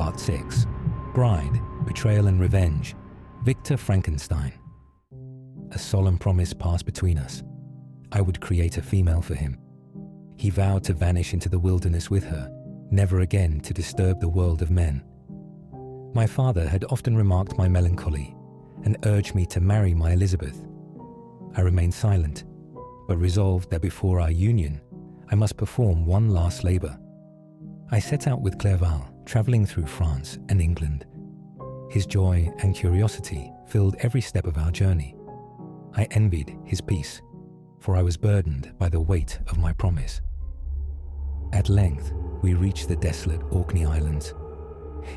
Part 6. Bride, Betrayal and Revenge. Victor Frankenstein. A solemn promise passed between us. I would create a female for him. He vowed to vanish into the wilderness with her, never again to disturb the world of men. My father had often remarked my melancholy and urged me to marry my Elizabeth. I remained silent, but resolved that before our union, I must perform one last labour. I set out with Clerval, travelling through France and England. His joy and curiosity filled every step of our journey. I envied his peace, for I was burdened by the weight of my promise. At length, we reached the desolate Orkney Islands.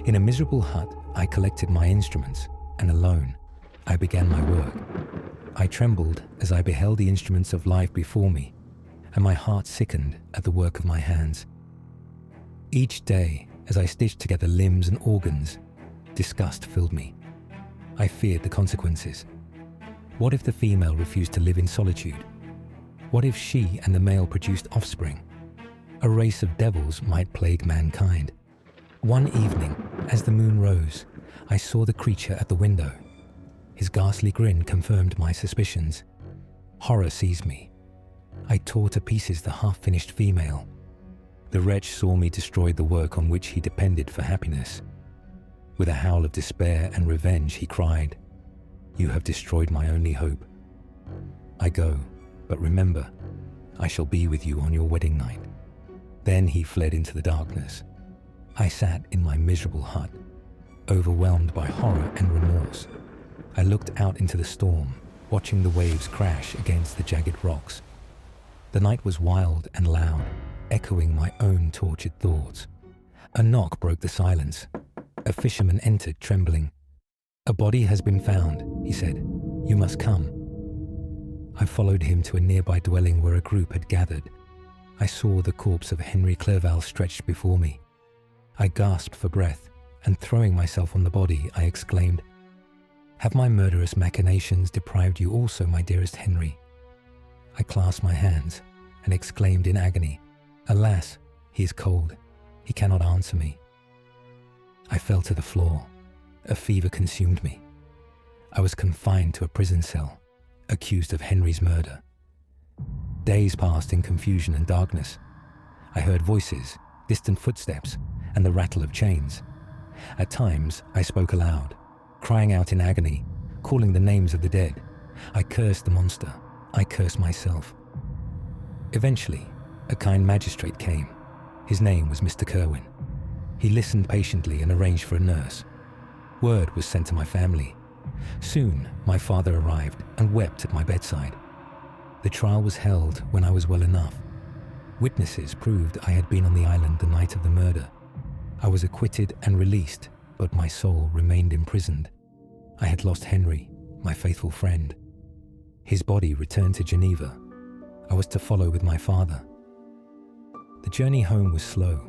In a miserable hut, I collected my instruments, and alone, I began my work. I trembled as I beheld the instruments of life before me, and my heart sickened at the work of my hands. Each day, as I stitched together limbs and organs, disgust filled me. I feared the consequences. What if the female refused to live in solitude? What if she and the male produced offspring? A race of devils might plague mankind. One evening, as the moon rose, I saw the creature at the window. His ghastly grin confirmed my suspicions. Horror seized me. I tore to pieces the half-finished female. The wretch saw me destroy the work on which he depended for happiness. With a howl of despair and revenge, he cried, "You have destroyed my only hope. I go, but remember, I shall be with you on your wedding night." Then he fled into the darkness. I sat in my miserable hut, overwhelmed by horror and remorse. I looked out into the storm, watching the waves crash against the jagged rocks. The night was wild and loud, echoing my own tortured thoughts. A knock broke the silence. A fisherman entered, trembling. "A body has been found," he said. "You must come." I followed him to a nearby dwelling where a group had gathered. I saw the corpse of Henry Clerval stretched before me. I gasped for breath, and throwing myself on the body, I exclaimed, "Have my murderous machinations deprived you also, my dearest Henry?" I clasped my hands and exclaimed in agony, "Alas, he is cold. He cannot answer me." I fell to the floor. A fever consumed me. I was confined to a prison cell, accused of Henry's murder. Days passed in confusion and darkness. I heard voices, distant footsteps, and the rattle of chains. At times, I spoke aloud, crying out in agony, calling the names of the dead. I cursed the monster. I cursed myself. Eventually, a kind magistrate came. His name was Mr. Kerwin. He listened patiently and arranged for a nurse. Word was sent to my family. Soon, my father arrived and wept at my bedside. The trial was held when I was well enough. Witnesses proved I had been on the island the night of the murder. I was acquitted and released, but my soul remained imprisoned. I had lost Henry, my faithful friend. His body returned to Geneva. I was to follow with my father. The journey home was slow.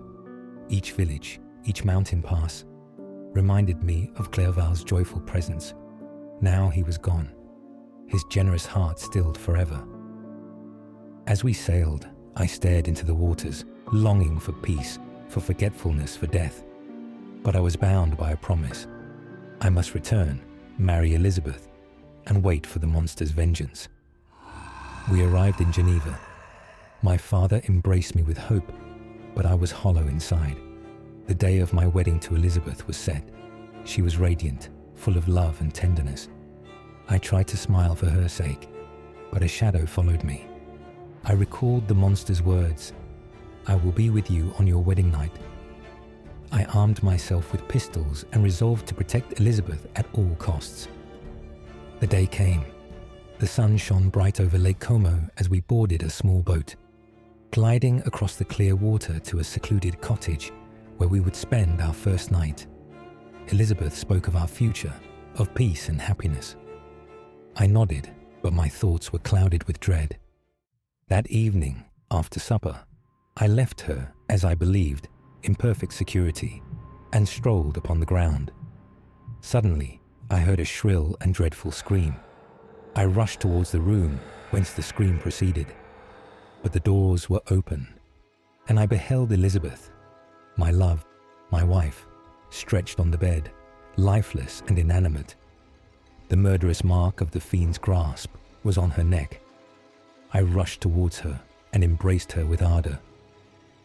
Each village, each mountain pass, reminded me of Clerval's joyful presence. Now he was gone, his generous heart stilled forever. As we sailed, I stared into the waters, longing for peace, for forgetfulness, for death. But I was bound by a promise. I must return, marry Elizabeth, and wait for the monster's vengeance. We arrived in Geneva. My father embraced me with hope, but I was hollow inside. The day of my wedding to Elizabeth was set. She was radiant, full of love and tenderness. I tried to smile for her sake, but a shadow followed me. I recalled the monster's words, "I will be with you on your wedding night." I armed myself with pistols and resolved to protect Elizabeth at all costs. The day came. The sun shone bright over Lake Como as we boarded a small boat, gliding across the clear water to a secluded cottage where we would spend our first night. Elizabeth spoke of our future, of peace and happiness. I nodded, but my thoughts were clouded with dread. That evening, after supper, I left her, as I believed, in perfect security, and strolled upon the ground. Suddenly, I heard a shrill and dreadful scream. I rushed towards the room whence the scream proceeded, but the doors were open, and I beheld Elizabeth, my love, my wife, stretched on the bed, lifeless and inanimate. The murderous mark of the fiend's grasp was on her neck. I rushed towards her and embraced her with ardor,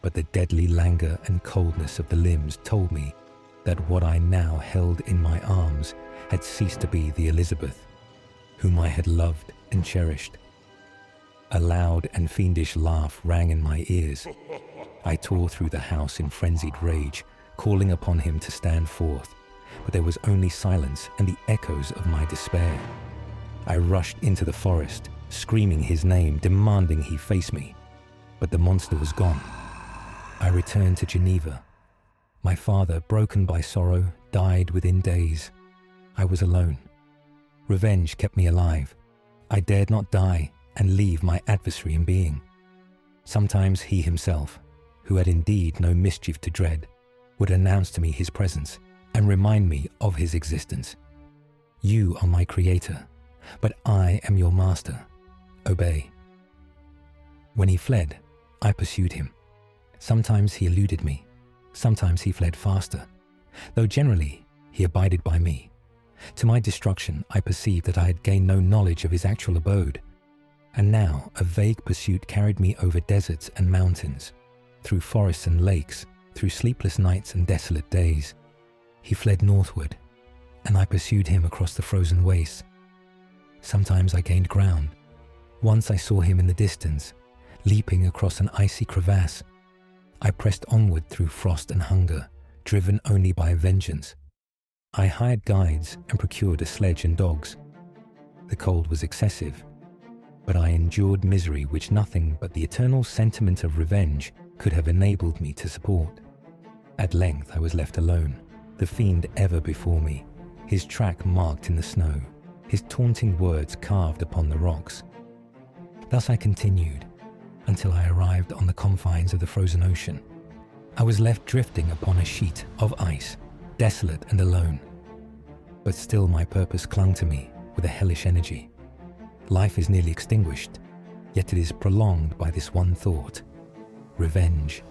but the deadly languor and coldness of the limbs told me that what I now held in my arms had ceased to be the Elizabeth, whom I had loved and cherished. A loud and fiendish laugh rang in my ears. I tore through the house in frenzied rage, calling upon him to stand forth, but there was only silence and the echoes of my despair. I rushed into the forest, screaming his name, demanding he face me, but the monster was gone. I returned to Geneva. My father, broken by sorrow, died within days. I was alone. Revenge kept me alive. I dared not die and leave my adversary in being. Sometimes he himself, who had indeed no mischief to dread, would announce to me his presence and remind me of his existence. You are my creator, but I am your master. Obey. When he fled, I pursued him. Sometimes he eluded me. Sometimes he fled faster, though generally he abided by me. To my destruction, I perceived that I had gained no knowledge of his actual abode, and now a vague pursuit carried me over deserts and mountains, through forests and lakes, through sleepless nights and desolate days. He fled northward, and I pursued him across the frozen wastes. Sometimes I gained ground. Once I saw him in the distance, leaping across an icy crevasse. I pressed onward through frost and hunger, driven only by vengeance. I hired guides and procured a sledge and dogs. The cold was excessive, but I endured misery which nothing but the eternal sentiment of revenge could have enabled me to support. At length I was left alone, the fiend ever before me, his track marked in the snow, his taunting words carved upon the rocks. Thus I continued, until I arrived on the confines of the frozen ocean. I was left drifting upon a sheet of ice, desolate and alone. But still my purpose clung to me with a hellish energy. Life is nearly extinguished, yet it is prolonged by this one thought: revenge.